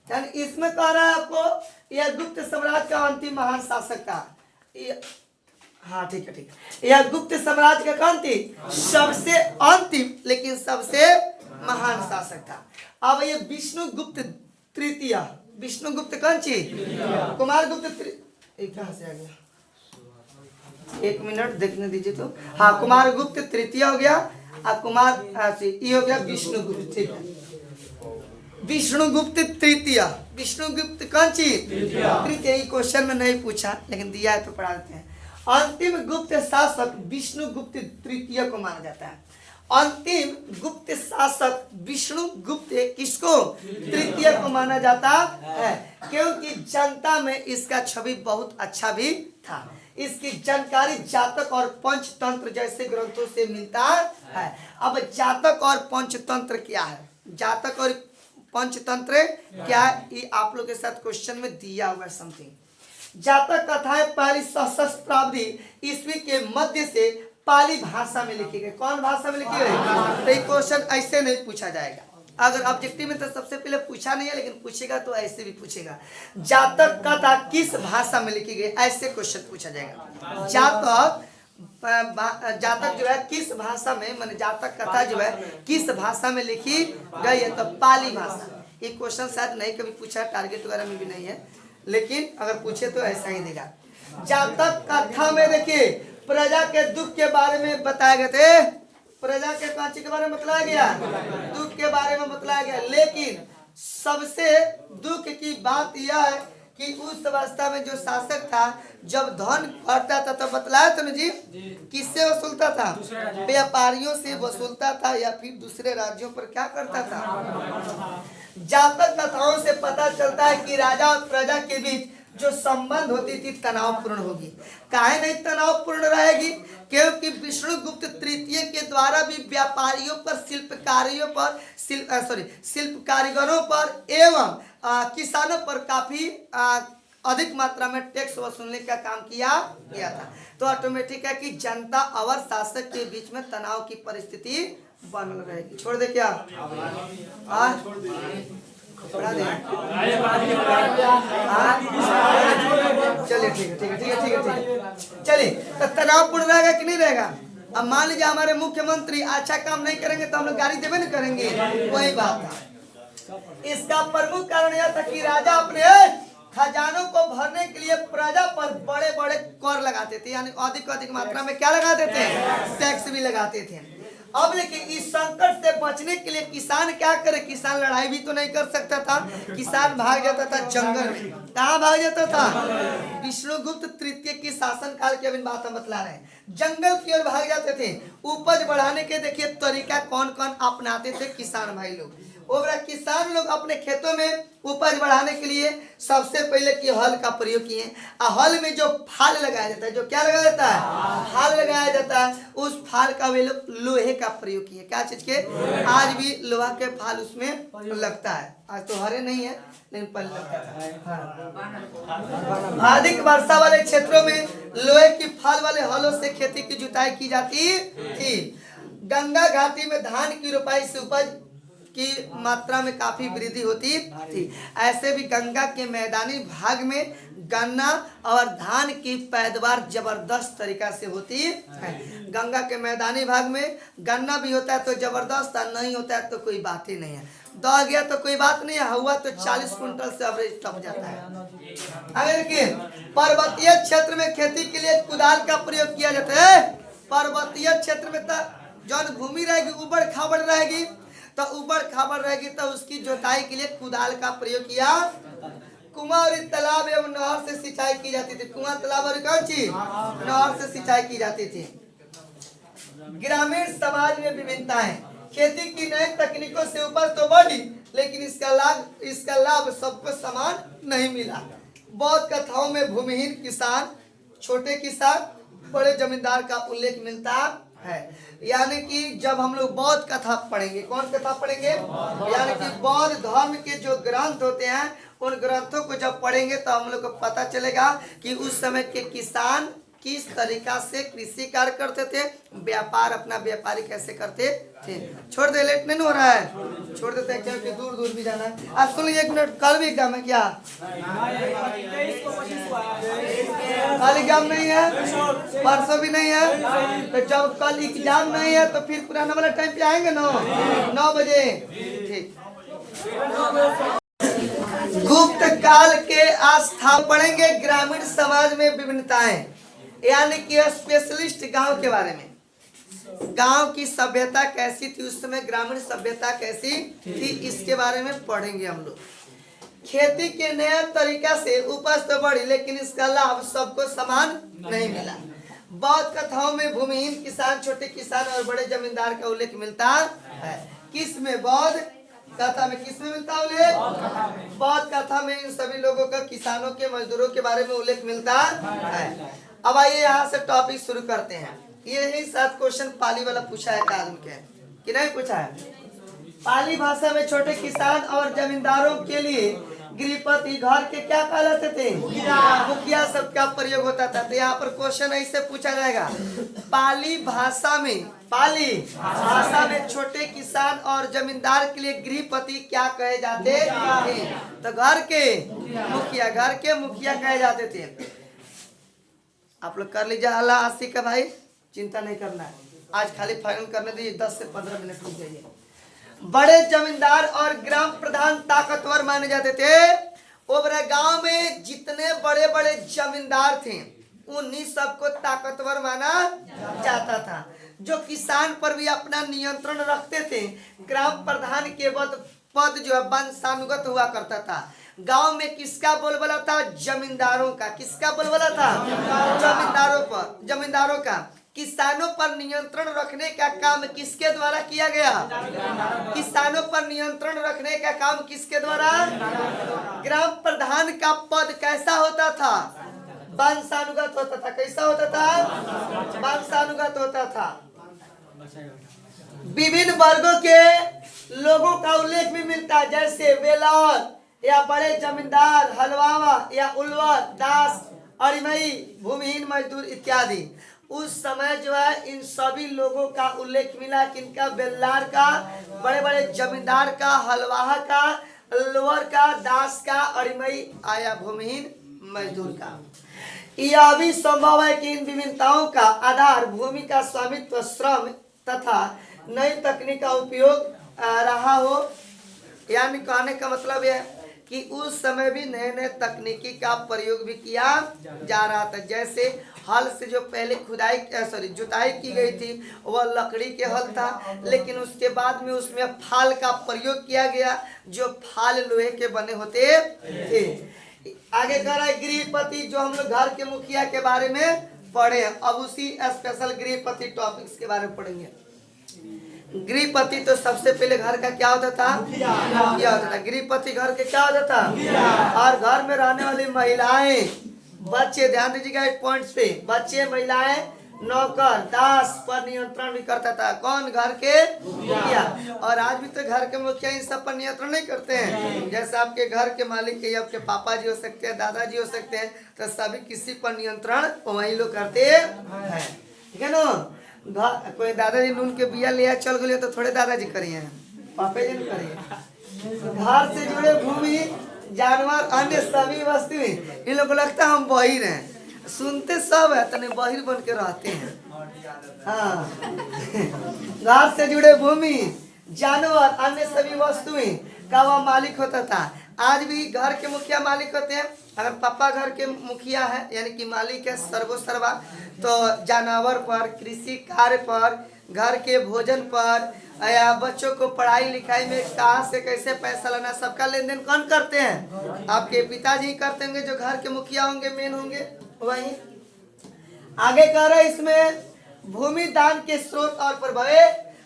यानी इसमें कह रहा है आपको, यह गुप्त साम्राज्य का अंतिम महान शासक था। हाँ ठीक है, ठीक है। यह गुप्त साम्राज्य का कौन थी? सबसे अंतिम लेकिन सबसे महान शासक था। अब ये विष्णुगुप्त तृतीय। विष्णुगुप्त कौन सी? कुमार गुप्त कहाँ से आ गया? एक मिनट देखने दीजिए तो। हाँ, कुमार गुप्त तृतीय हो गया, और कुमार ये हो गया विष्णुगुप्त। ठीक है, विष्णुगुप्त तृतीय। विष्णुगुप्त कौन सी? तृतीय। क्वेश्चन में नहीं पूछा लेकिन दिया है तो पढ़ा देते हैं। अंतिम गुप्त शासक विष्णुगुप्त तृतीय को माना जाता है। अंतिम गुप्त शासक विष्णुगुप्त किसको? तृतीय को माना जाता है, क्योंकि जनता में इसका छवि बहुत अच्छा भी था। इसकी जानकारी जातक और पंचतंत्र जैसे ग्रंथों से मिलता है। अब जातक और पंचतंत्र क्या है? जातक और पंचतंत्र क्या है? ये आप लोग के साथ क्वेश्चन में दिया हुआ है समथिंग। जातक कथाएं पहली सहस्त्राब्दी ईस्वी के मध्य से पाली भाषा में लिखी गई। कौन भाषा में लिखी गई? तो ये क्वेश्चन ऐसे नहीं पूछा जाएगा। अगर ऑब्जेक्टिव में तो सबसे पहले पूछा नहीं है, लेकिन पूछेगा तो ऐसे भी पूछेगा। जातक कथा किस भाषा में लिखी गई? ऐसे क्वेश्चन पूछा जाएगा। जातक जो है किस भाषा में, माने जातक कथा जो है किस भाषा में लिखी गई है? तो पाली भाषा। ये क्वेश्चन शायद नहीं कभी पूछा, टारगेट वगैरह में भी नहीं है, लेकिन अगर पूछे तो ऐसा ही देगा। जातक कथा में देखिए प्रजा के दुख के बारे में बताए गए थे। प्रजा के कांची के बारे में बतलाया गया, दुख के बारे में बतलाया गया। लेकिन सबसे दुख की बात यह है कि उस अवस्था में जो शासक था जब धन बढ़ता था तो बतलाया था ना जी, किससे वसूलता था? व्यापारियों से वसूलता था या फिर दूसरे राज्यों पर क्या करता था? जातक कथाओं से पता चलता है कि राजा और प्रजा के बीच जो संबंध होती थी तनावपूर्ण होगी। काहे नहीं तनावपूर्ण रहेगी? क्योंकि विष्णुगुप्त तृतीय के द्वारा भी व्यापारियों पर, शिल्प कारीगरों पर एवं किसानों पर काफी अधिक मात्रा में टैक्स वसूलने का काम किया गया था। तो ऑटोमेटिक है कि जनता और शासक के बीच में तनाव की परिस्थिति बन रहेगी। छोड़ दे क्या? पढ़ा दें? हाँ? चलिए ठीक है ठीक है ठीक है ठीक है ठीक है। चलिए तो तनावपूर्ण रहेगा कि नहीं रहेगा? अब मान लीजिए हमारे मुख्यमंत्री अच्छा काम नहीं करेंगे तो हम लोग गाड़ी देवे नहीं करेंगे, वही बात था। इसका प्रमुख कारण यह था कि राजा अपने खजानों को भरने के लिए प्रजा पर बड़े बड़े कर लगाते थे, यानी अधिक मात्रा में क्या लगाते थे? टैक्स भी लगाते थे। अब देखिए इस संकट से बचने के लिए किसान क्या करे? किसान लड़ाई भी तो नहीं कर सकता था, किसान भाग जाता था जंगल में। कहाँ भाग जाता था? विष्णुगुप्त तृतीय की शासन काल की अभी बात हम बतला रहे हैं। जंगल की ओर भाग जाते थे। उपज बढ़ाने के देखिए तरीका कौन कौन अपनाते थे किसान भाई लोग। और किसान लोग अपने खेतों में उपज बढ़ाने के लिए सबसे पहले की हल का प्रयोग किए। हल में जो फाल लगाया जाता है, जो क्या लगाया जाता है? फाल लगाया जाता है। उस फाल का वे लोग लोहे का प्रयोग किए। क्या चीज के? आज भी लोहा के फाल उसमें लगता है। आज तो हरे नहीं है लेकिन पहले लगता था। अधिक वर्षा वाले क्षेत्रों में लोहे की फाल वाले हलों से खेती की जुताई की जाती थी। गंगा घाटी में धान की रोपाई से उपज की मात्रा में काफी वृद्धि होती थी। ऐसे भी गंगा के मैदानी भाग में गन्ना और धान की पैदावार जबरदस्त तरीका से होती है। गंगा के मैदानी भाग में गन्ना भी होता है तो जबरदस्त, नहीं होता है तो कोई बात ही नहीं है। दह गया तो कोई बात नहीं है, हुआ तो 40 कुंटल से एवरेज टप जाता है। अगर देखिए पर्वतीय क्षेत्र में खेती के लिए कुदाल का प्रयोग किया जाता है। पर्वतीय क्षेत्र में तो जौन भूमि रहेगी उबड़ खाबड़ रहेगी, तो ऊबड़ खाबड़ रहेगी तो उसकी जोताई के लिए कुदाल का प्रयोग किया। कुआं और तालाब एवं नहर से सिंचाई की जाती थी। कुआं तालाब और कौन चीज? नहर से सिंचाई की जाती थी। ग्रामीण समाज में विभिन्नताएं। खेती की नई तकनीकों से उपज तो बढ़ी लेकिन इसका लाभ सबको समान नहीं मिला। बौद्ध कथाओं में भूमिहीन किसान, छोटे किसान, बड़े जमींदार का उल्लेख मिलता है। यानी कि जब हम लोग बौद्ध कथा पढ़ेंगे, कौन कथा पढ़ेंगे? यानी कि बौद्ध धर्म के जो ग्रंथ होते हैं उन ग्रंथों को जब पढ़ेंगे तो हम लोग को पता चलेगा कि उस समय के किसान किस तरीका से कृषि कार्य करते थे, व्यापार अपना व्यापारी कैसे करते थे। छोड़ दे, लेट नहीं हो रहा है, छोड़ देते हैं क्योंकि दूर दूर भी जाना है। आज सुन लीजिए, एक मिनट, कल भी एग्जाम है क्या? कल एग्जाम नहीं है, परसों भी नहीं है। तो जब कल एग्जाम नहीं है तो फिर पुराना वाला टाइम पे आएंगे ना, 9 बजे। ठीक। गुप्त काल के आस्था पढ़ेंगे। ग्रामीण समाज में विभिन्नताएं, यानी कि स्पेशलिस्ट गांव के बारे में। गांव की सभ्यता कैसी थी उस समय, ग्रामीण सभ्यता कैसी थी, इसके बारे में पढ़ेंगे हम लोग। खेती के नया तरीका से उपज तो बढ़ी लेकिन इसका लाभ सबको समान नहीं मिला। बौद्ध कथाओं में भूमिहीन किसान, छोटे किसान और बड़े जमींदार का उल्लेख मिलता है। किस में? बौद्ध कथा में। किस में मिलता है उल्लेख? बौद्ध कथा में इन सभी लोगों का, किसानों के, मजदूरों के बारे में उल्लेख मिलता है। अब आइए यहाँ से टॉपिक शुरू करते हैं। यही 7 क्वेश्चन पाली वाला पूछा है कानून के, कि नहीं पूछा है? पाली भाषा में छोटे किसान और जमींदारों के लिए गृहपति, घर के क्या कहलाते थे? मुखिया शब्द का प्रयोग होता था। तो यहाँ पर क्वेश्चन ऐसे पूछा जाएगा, पाली भाषा में छोटे किसान और जमींदार के लिए गृहपति क्या कहे जाते थे? तो घर के मुखिया कहे जाते थे। आप लोग कर लीजिए अल्लाह आशी का भाई, चिंता नहीं करना है। आज खाली फाइनल करने दीजिए, 10 से 15 मिनट रुक जाइए। बड़े जमींदार और ग्राम प्रधान ताकतवर माने जाते थे। ओबरा गांव में जितने बड़े बड़े जमींदार थे उन्हीं सबको ताकतवर माना जाता था, जो किसान पर भी अपना नियंत्रण रखते थे। ग्राम प्रधान के पद जो है वंशानुगत हुआ करता था। गांव में किसका बोलबाला था? जमींदारों का। किसका बोलबाला था? जमींदारों का। किसानों पर नियंत्रण रखने का काम किसके द्वारा किया गया? किसानों पर नियंत्रण रखने का काम किसके द्वारा? ग्राम प्रधान का पद कैसा होता था? वंशानुगत होता था। कैसा होता था? वंशानुगत होता था। विभिन्न वर्गों के लोगों का उल्लेख भी मिलता है, जैसे वेलार या बड़े जमींदार, हलवावा या उल्वर, दास, अरिमई, भूमिहीन मजदूर इत्यादि। उस समय जो है इन सभी लोगों का उल्लेख मिला, किनका? बेल्लार का, बड़े बड़े जमींदार का, हलवाहा का, लोअर का, दास का, अड़िमई आया भूमिहीन मजदूर का। यह भी संभव है कि इन विभिन्नताओं का आधार भूमि का स्वामित्व, श्रम तथा नई तकनीक का उपयोग रहा हो। यानी कहने का मतलब यह कि उस समय भी नए नए तकनीकी का प्रयोग भी किया जा रहा था। जैसे हल से जो पहले जुताई की गई थी वह लकड़ी के हल था, लेकिन उसके बाद में उसमें फाल का प्रयोग किया गया, जो फाल लोहे के बने होते थे। आगे कह रहा है गृहपति, जो हम लोग घर के मुखिया के बारे में पढ़े हैं। अब उसी स्पेशल गृहपति टॉपिक्स के बारे में पढ़ेंगे। गृहपति तो सबसे पहले घर का क्या होता था? मुखिया होता था। गृहपति घर के क्या होता था? और घर में रहने वाली महिलाएं, बच्चे, ध्यान दीजिएगा एक पॉइंट पे, बच्चे, महिलाएं, नौकर, दास पर नियंत्रण भी करता था। कौन? घर के मुखिया। और आज भी तो घर के मुखिया इन सब पर नियंत्रण नहीं करते हैं। जैसे आपके घर के मालिक के आपके पापा जी हो सकते हैं, दादाजी हो सकते हैं, तो सभी किसी पर नियंत्रण वही लोग करते हैं, ठीक है ना। कोई दादाजी नून के बिया लिया चल गए तो थोड़े दादाजी करिए, पापे जी करिए। घर से जुड़े भूमि, जानवर, अन्य सभी वस्तुएं, इन लोग को लगता है हम बहिर हैं, सुनते सब है तने बहिर बन के रहते हैं। हाँ घर से जुड़े भूमि, जानवर, अन्य सभी वस्तुएं का वह मालिक होता था। आज भी घर के मुखिया मालिक होते हैं। अगर पापा घर के मुखिया है यानी कि मालिक है सर्वोसर्वा, तो जानवर पर, कृषि कार्य पर, घर के भोजन पर, या बच्चों को पढ़ाई लिखाई में कहाँ से कैसे पैसा लाना, सबका लेन देन कौन करते हैं? आपके पिताजी करते होंगे, जो घर के मुखिया होंगे, मेन होंगे वही। आगे कह रहे इसमें भूमि दान के स्रोत और प्रभाव।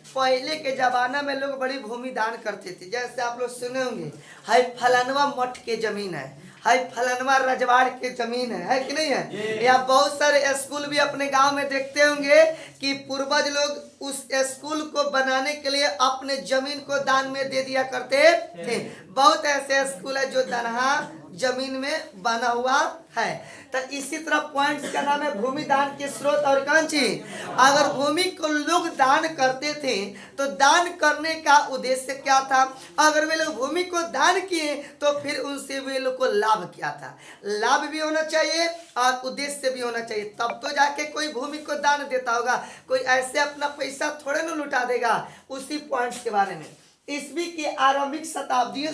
पहले के जमाना में लोग बड़ी भूमि दान करते थे। जैसे आप लोग सुने होंगे, हाय फलानवा मठ के जमीन है, हाय फलानवा रजवाड़ के जमीन है कि नहीं है? या बहुत सारे स्कूल भी अपने गांव में देखते होंगे कि पूर्वज लोग उस स्कूल को बनाने के लिए अपने जमीन को दान में दे दिया करते थे। बहुत ऐसे स्कूल है जो दनहा जमीन में बना हुआ है। तो इसी तरह पॉइंट्स का नाम है भूमि दान के स्रोत और कौन चीज। अगर भूमि को लोग दान करते थे तो दान करने का उद्देश्य क्या था? अगर वे लोग भूमि को दान किए तो फिर उनसे वे लोग को लाभ क्या था? लाभ भी होना चाहिए और उद्देश्य भी होना चाहिए, तब तो जाके कोई भूमि को दान देता होगा। कोई ऐसे अपना पैसा थोड़े न लुटा देगा। उसी पॉइंट्स के बारे में ईस्वी की आरंभिक शताब्दियों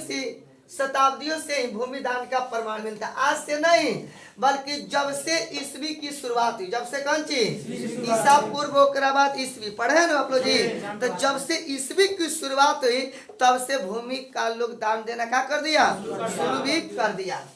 से भूमि दान का प्रमाण मिलता है। आज से नहीं, बल्कि जब से ईस्वी की शुरुआत हुई। जब से कौन चीज? ईसा पूर्व बाद ईस्वी पढ़े ना आप लोग जी। तो जब से ईस्वी की शुरुआत हुई तब से भूमि का लोग दान देना क्या कर दिया? शुरू भी कर दिया।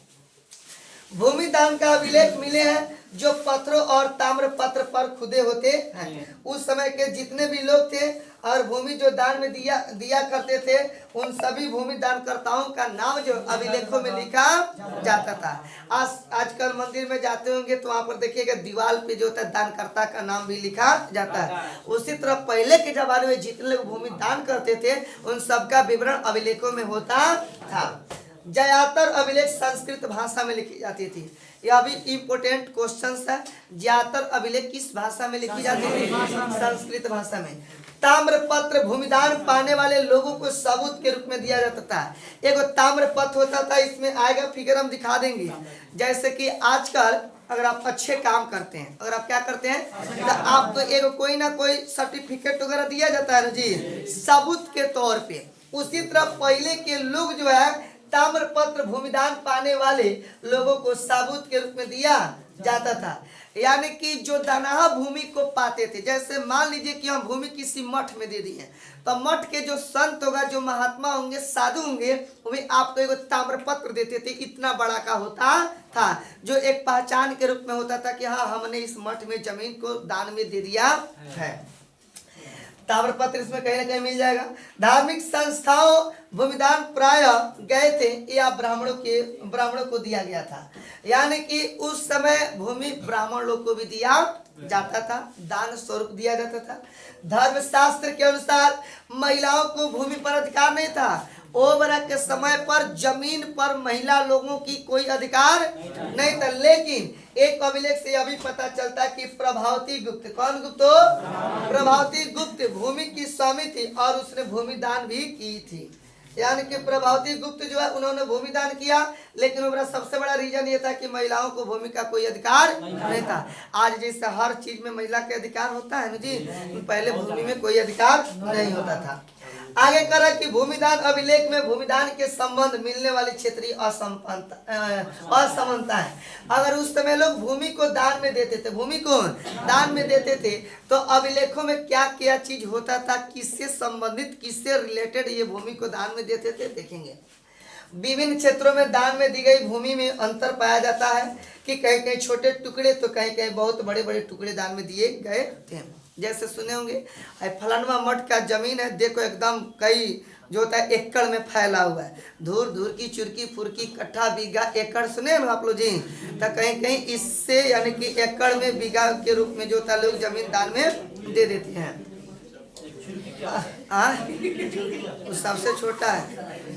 भूमि दान का अभिलेख मिले हैं जो पत्रों और ताम्र पत्र पर खुदे होते हैं। उस समय के जितने भी लोग थे और भूमि जो दान में दिया करते थे, उन सभी भूमि दानकर्ताओं का नाम जो अभिलेखों में लिखा जाता था। आजकल मंदिर में जाते होंगे तो वहां पर देखिएगा दीवार पे जो होता है दानकर्ता का नाम भी लिखा जाता है। उसी तरह पहले के जमाने में जितने लोग भूमि दान करते थे उन सबका विवरण अभिलेखों में होता था। ज्यादातर अभिलेख संस्कृत भाषा में लिखी जाती थी। यह भी इम्पोर्टेंट क्वेश्चन है। ज्यादातर अभिलेख किस भाषा में लिखी जाती थी? संस्कृत भाषा में। ताम्र पत्र भूमिदान पाने वाले लोगों को सबूत के रूप में दिया जाता था। एक ताम्र पत्र होता था, इसमें आएगा फिगर हम दिखा देंगे। जैसे कि आजकल अगर आप अच्छे काम करते हैं, अगर आप क्या करते हैं तो आपको एक कोई ना कोई सर्टिफिकेट वगैरह दिया जाता है जी, सबूत के तौर पे। उसी तरह पहले के लोग जो है ताम्र पत्र भूमिदान पाने वाले लोगों को सबूत के रूप में दिया जाता था। यानी कि जो दनाहा भूमि को पाते थे, जैसे मान लीजिए कि हम भूमि किसी मठ में दे दिए, तो मठ के जो संत होगा, जो महात्मा होंगे, साधु होंगे, वे आपको एक ताम्र पत्र देते थे। इतना बड़ा का होता था, जो एक पहचान के रूप में होता था कि हाँ हमने इस मठ में जमीन को दान में दे दिया है। ताम्र पत्र इसमें कहीं ना कहीं मिल जाएगा। धार्मिक संस्थाओं भूमिदान प्राय गए थे या ब्राह्मणों को दिया गया था। यानी कि उस समय भूमि ब्राह्मण लोग को भी दिया जाता था, दान स्वरूप दिया जाता था। धर्मशास्त्र के अनुसार महिलाओं को भूमि पर अधिकार नहीं था। ओबरा के समय पर जमीन पर महिला लोगों की कोई अधिकार नहीं था। लेकिन एक अभिलेख से यह भी पता चलता है कि प्रभावती गुप्त, कौन गुप्त हो? प्रभावती गुप्त भूमि की स्वामी थी और उसने भूमि दान भी की थी। यानी कि प्रभावती गुप्त जो है उन्होंने भूमि दान किया, लेकिन उनका सबसे बड़ा रीजन ये था कि महिलाओं को भूमि का कोई अधिकार नहीं था। आज जैसे हर चीज में महिला के अधिकार होता है ना जी, पहले भूमि में कोई अधिकार नहीं होता था। आगे करा कि भूमिदान अभिलेख में भूमिदान के संबंध मिलने वाली क्षेत्रीय असमानता है। अगर उस समय लोग भूमि को दान में देते थे, भूमि को दान में देते थे, तो अभिलेखों में क्या क्या चीज होता था, किससे संबंधित, किससे रिलेटेड ये भूमि को दान में देते थे, देखेंगे। विभिन्न क्षेत्रों में दान में दी गई भूमि में अंतर पाया जाता है कि कहीं कहीं छोटे टुकड़े तो कहीं कहीं बहुत बड़े बड़े टुकड़े दान में दिए गए थे। जैसे सुने होंगे फलानवा मठ का जमीन है, देखो एकदम कई जो होता है एकड़ में फैला हुआ है, धूर धूर की चुरकी फुरकी कट्ठा बीघा एकड़, सुने ना आप लोग जी। तो कहीं कहीं इससे यानी कि एकड़ में बीघा के रूप में जो होता है लोग जमीन दान में दे देते हैं। सबसे छोटा है,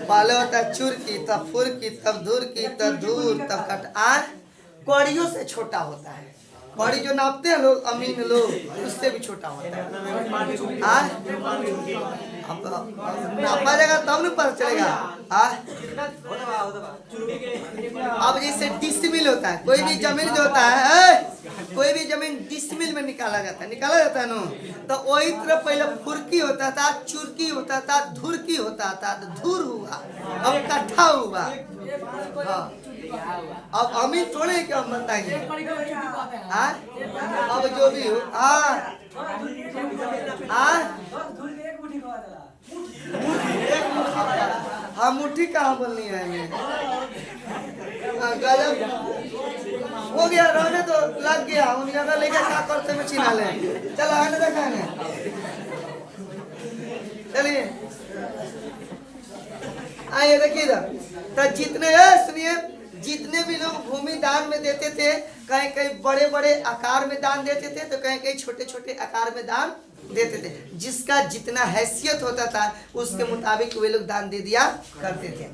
पहले होता है चुरकी, तब फुरकी, तब धूर की, तब धूर, तब कट्ठा, कौड़ियों से छोटा होता है। कौड़ी जो नापते हैं लोग, अमीन लोग, उससे भी छोटा होता है। अब नापा जाएगा तब न पता चलेगा। अब जैसे डिसमिल होता है, कोई भी जमीन जो होता है, कोई भी जमीन डिसमिल में निकाला जाता है ना, तो वही तरह पहले फुरकी होता था, चुरकी होता था, धुरकी होता था, धूर हुआ, अब कट्ठा हुआ। हाँ, अब अमीर थोड़े क्या हम बताएंगे। अब जो भी हो, हाँ मुट्ठी कहाँ बोलनी है हमें, गजब हो गया, रहने तो लग गया, उन ज्यादा लेके क्या करते में चिन्हा ले, चलो आने देखा है, चलिए आइए देखिए इधर। तो जितने सुनिए, जितने भी लोग भूमि दान में देते थे, कहीं कहीं बड़े बड़े आकार में दान देते थे, तो कहीं कहीं छोटे छोटे आकार में दान देते थे। जिसका जितना हैसियत होता था उसके मुताबिक वे लोग दान दे दिया करते थे।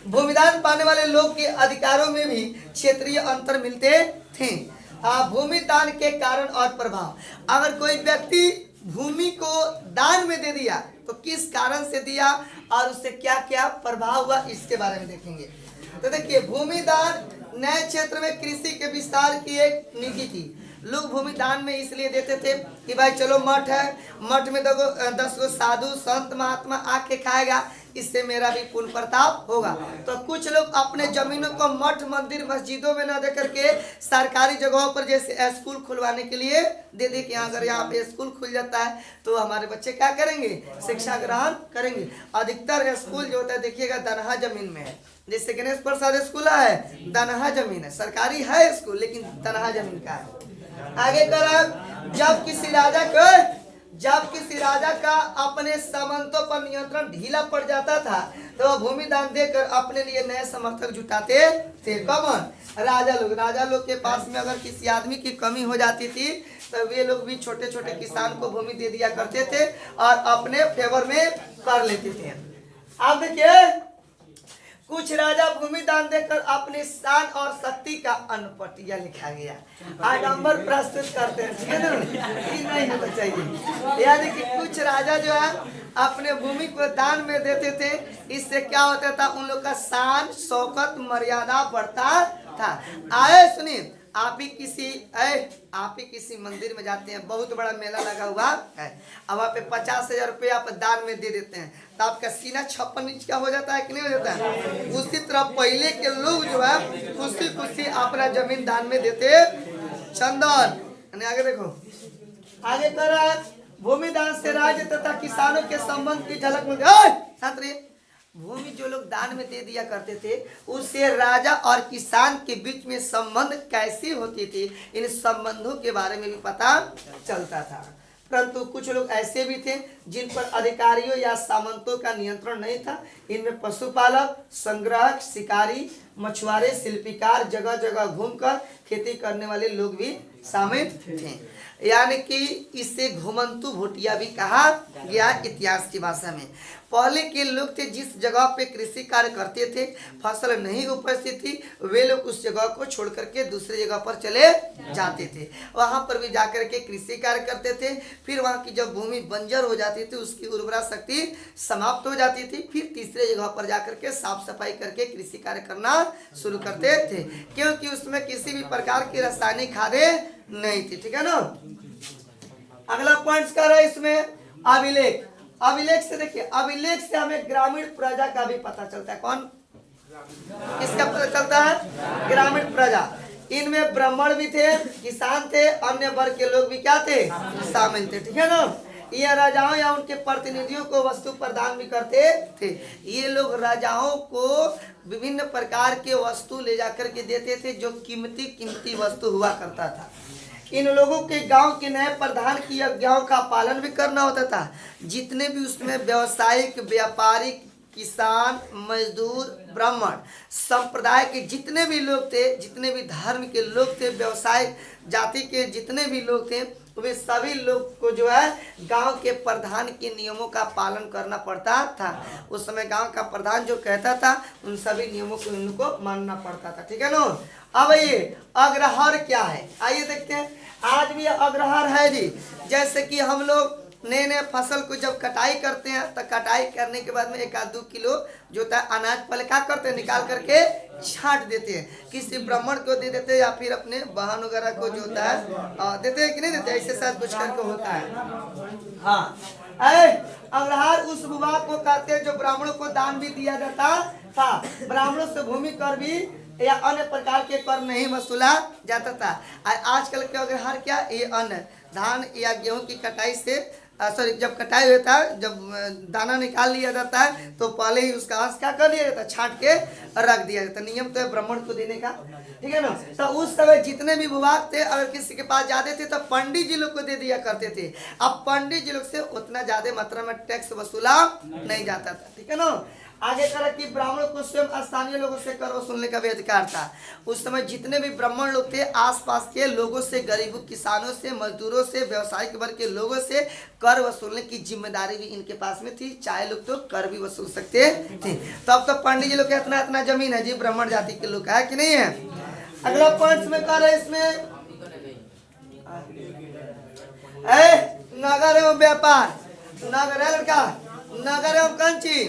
भूमिदान पाने वाले लोग के अधिकारों में भी क्षेत्रीय अंतर मिलते थे। भूमि दान के कारण और प्रभाव, अगर कोई व्यक्ति भूमि को दान में दे दिया तो किस कारण से दिया और उससे क्या क्या प्रभाव हुआ, इसके बारे में देखेंगे। तो देखिए, भूमि दान नए क्षेत्र में कृषि के विस्तार की एक नीति थी। लोग भूमि दान में इसलिए देते थे कि भाई चलो मठ है, मठ में 10 गो साधु संत महात्मा आके खाएगा, इससे मेरा भी पुण्य प्रताप होगा। तो कुछ लोग अपने जमीनों को मठ मंदिर मस्जिदों में न दे करके सरकारी जगहों पर जैसे स्कूल खुलवाने के लिए दे दे कि अगर यहाँ पे स्कूल खुल जाता है तो हमारे बच्चे क्या करेंगे, शिक्षा ग्रहण करेंगे। अधिकतर स्कूल जो होता है देखिएगा दनहा जमीन में है, जैसे गणेश प्रसाद स्कूल है, दनहा जमीन है, सरकारी है स्कूल लेकिन दनहा जमीन का है। आगे करा, जब किसी राजा का अपने सामंतों पर नियंत्रण ढीला पड़ जाता था तो वह भूमि दान देकर अपने लिए नए समर्थक जुटाते थे। कौन? राजा लोग के पास में अगर किसी आदमी की कमी हो जाती थी तो वे लोग भी छोटे छोटे किसान को भूमि दे दिया करते थे और अपने फेवर में कर लेते थे। अब देखिए, कुछ राजा भूमि दान देकर अपनी शान और शक्ति का अनपटिया लिखा गया आडंबर प्रस्तुत करते हैं, ठीक है ना, ये नहीं होना चाहिए। यानी कि कुछ राजा जो है अपने भूमि को दान में देते थे, इससे क्या होता था, उन लोग का शान शौकत मर्यादा बढ़ता था। आए सुनिए, आप ही किसी मंदिर में जाते हैं, बहुत बड़ा मेला लगा हुआ है, अब आप 50,000 रुपये आप दान में दे देते हैं तो आपका सीना 56 इंच का हो जाता है कि नहीं हो जाता है। उसी तरह पहले के लोग जो है खुशी खुशी अपना जमीन दान में देते। चंदन आगे देखो, आगे कर भूमि दान से राज्य तथा किसानों के संबंध की झलक मिलती है। भूमि जो लोग दान में दे दिया करते थे उससे राजा और किसान के बीच में संबंध कैसी होती थी, इन संबंधों के बारे में भी पता चलता था। परंतु कुछ लोग ऐसे भी थे जिन पर अधिकारियों या सामंतों का नियंत्रण नहीं था। इनमें पशुपालक, संग्राहक, शिकारी, मछुआरे, शिल्पीकार, जगह जगह घूमकर खेती करने वाले लोग भी शामिल थे। यानी कि इसे घुमंतु भोटिया भी कहा गया इतिहास की भाषा में। पहले के लोग थे जिस जगह पे कृषि कार्य करते थे, फसल नहीं उपजती थी, वे लोग उस जगह को छोड़ करके दूसरी जगह पर चले जाते थे, वहां पर भी जाकर के कृषि कार्य करते थे। फिर वहां की जब भूमि बंजर हो जाती थी, उसकी उर्वरा शक्ति समाप्त हो जाती थी, फिर तीसरे जगह पर जाकर के साफ सफाई करके कृषि कार्य करना शुरू करते थे, क्योंकि उसमें किसी भी प्रकार की रासायनिक खादें नहीं थी। ठीक है ना। अगला पॉइंट कर रहा है इसमें अभिलेख। अभिलेख से देखिए, अभिलेख से हमें ग्रामीण प्रजा का भी पता चलता है। कौन किसका पता चलता है? ग्रामीण प्रजा। इनमें ब्राह्मण भी थे, किसान थे, अन्य वर्ग के लोग भी क्या थे? शामिल थे। ठीक है ना। ये राजाओं या उनके प्रतिनिधियों को वस्तु प्रदान भी करते थे। ये लोग राजाओं को विभिन्न प्रकार के वस्तु ले जाकर के देते थे, जो कीमती कीमती वस्तु हुआ करता था। इन लोगों के गांव के नए प्रधान की आज्ञाओं का पालन भी करना होता था। जितने भी उसमें व्यवसायिक, व्यापारिक, किसान, मजदूर, ब्राह्मण संप्रदाय के जितने भी लोग थे, जितने भी धर्म के लोग थे, व्यवसाय जाति के जितने भी लोग थे, वे सभी लोग को जो है गांव के प्रधान के नियमों का पालन करना पड़ता था। उस समय गांव का प्रधान जो कहता था, उन सभी नियमों को उनको मानना पड़ता था। ठीक है ना। अब ये अग्रहार क्या है, आइए देखते हैं। आज भी अग्रहार है जी। जैसे कि हम लोग नए नए फसल को जब कटाई करते हैं, तो कटाई करने के बाद में 1-2 किलो जो होता है अनाज पहले क्या करते हैं, निकाल करके छांट देते हैं, किसी ब्राह्मण को दे देते हैं या फिर अपने बहन वगैरह को जो होता है देते हैं कि नहीं देते, ऐसे साथ कुछ करके होता है। हाँ, अग्रहार उस विभाग को कहते हैं जो ब्राह्मणों को दान भी दिया जाता था। ब्राह्मणों से भूमि कर भी या अन्य प्रकार के कर नहीं वसूला जाता था। आजकल के अग्रहार क्या, ये अन्न धान या गेहूं की कटाई से सॉरी जब कटाई होता है, जब दाना निकाल लिया जाता है, तो पहले ही उसका अंश क्या कर दिया जाता है, छांट के रख दिया जाता है। नियम तो है ब्राह्मण को देने का। ठीक है ना। तो उस समय जितने भी विभाग थे, अगर किसी के पास ज्यादा थे तो पंडित जी लोग को दे दिया करते थे। अब पंडित जी लोग से उतना ज्यादा मात्रा में टैक्स वसूला नहीं जाता था। ठीक है ना। आगे करा कि ब्राह्मण को स्वयं स्थानीय लोगों से कर वसूलने का भी अधिकार था। उस समय जितने भी ब्राह्मण लोग थे, आसपास के लोगों से, गरीबों, किसानों से, मजदूरों से, व्यवसायिक वर्ग के लोगों से कर वसूलने की जिम्मेदारी भी इनके पास में थी। चाहे लोग तो कर भी वसूल सकते थे। तब तो पंडित जी लोग के इतना इतना जमीन है जी, ब्राह्मण जाति के लोग का है कि नहीं है। अगला पॉइंट में कर रहे इसमें नगर एवं व्यापार। नगर है लड़का, नगर एवं कंची।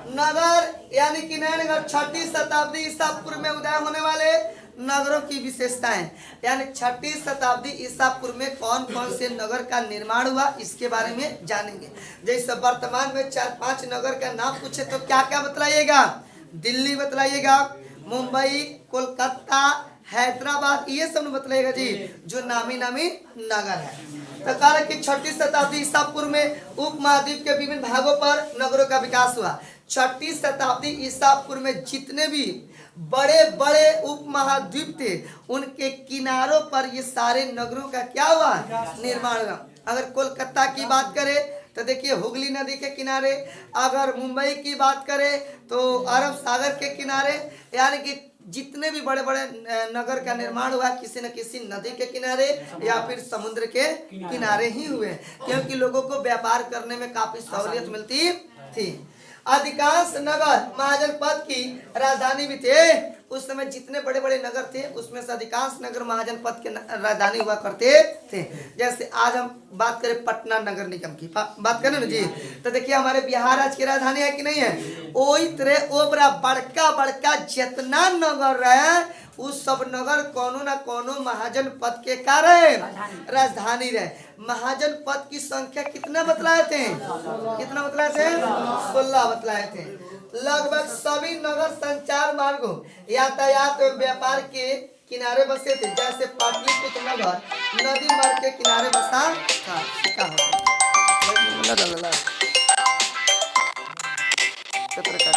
नगर यानी कि नगर 6वीं शताब्दी ईसा पूर्व में उदय होने वाले नगरों की विशेषताएं, यानी 6वीं शताब्दी ईसा पूर्व में कौन कौन से नगर का निर्माण हुआ, इसके बारे में जानेंगे। जैसे वर्तमान में 4-5 नगर का नाम पूछे तो क्या क्या बतलाइएगा? दिल्ली बतलाइएगा, मुंबई, कोलकाता, हैदराबाद, ये सब बतलाइएगा जी, जो नामी नामी नगर है। तो कहा कि 6वीं शताब्दी ईसा पूर्व में उप महाद्वीप के विभिन्न भागों पर नगरों का विकास हुआ। 6वीं शताब्दी ईसा पूर्व में जितने भी बड़े बड़े उप महाद्वीप थे, उनके किनारों पर ये सारे नगरों का क्या हुआ, निर्माण हुआ। अगर कोलकाता की बात करें तो देखिए हुगली नदी के किनारे, अगर मुंबई की बात करें तो अरब सागर के किनारे, यानी कि जितने भी बड़े बड़े नगर का निर्माण हुआ किसी न किसी नदी के किनारे या फिर समुद्र के किनारे ही हुए, क्योंकि लोगों को व्यापार करने में काफी सहूलियत मिलती थी। अधिकांश नगर महाजनपद की राजधानी भी थे। उस समय जितने बड़े बड़े नगर थे, उसमें से अधिकांश नगर महाजनपद के राजधानी हुआ करते थे। जैसे आज हम बात करें पटना नगर निगम की बात करें ना जी, तो देखिए हमारे बिहार राज्य की राजधानी है कि नहीं है। ओई तरह ओ बड़ा बड़का बड़का जितना नगर रहे, उस सब नगर कोनो न कोनो महाजनपद के कारण राजधानी रहे। महाजनपद की संख्या कितना बतलाए थे, कितना बतलाए थे, 16 बतलाए थे। लगभग सभी नगर संचार मार्गों, यातायात और व्यापार के किनारे बसे थे। जैसे पाटलिपुत्र नगर नदी मार्ग के किनारे बसा था।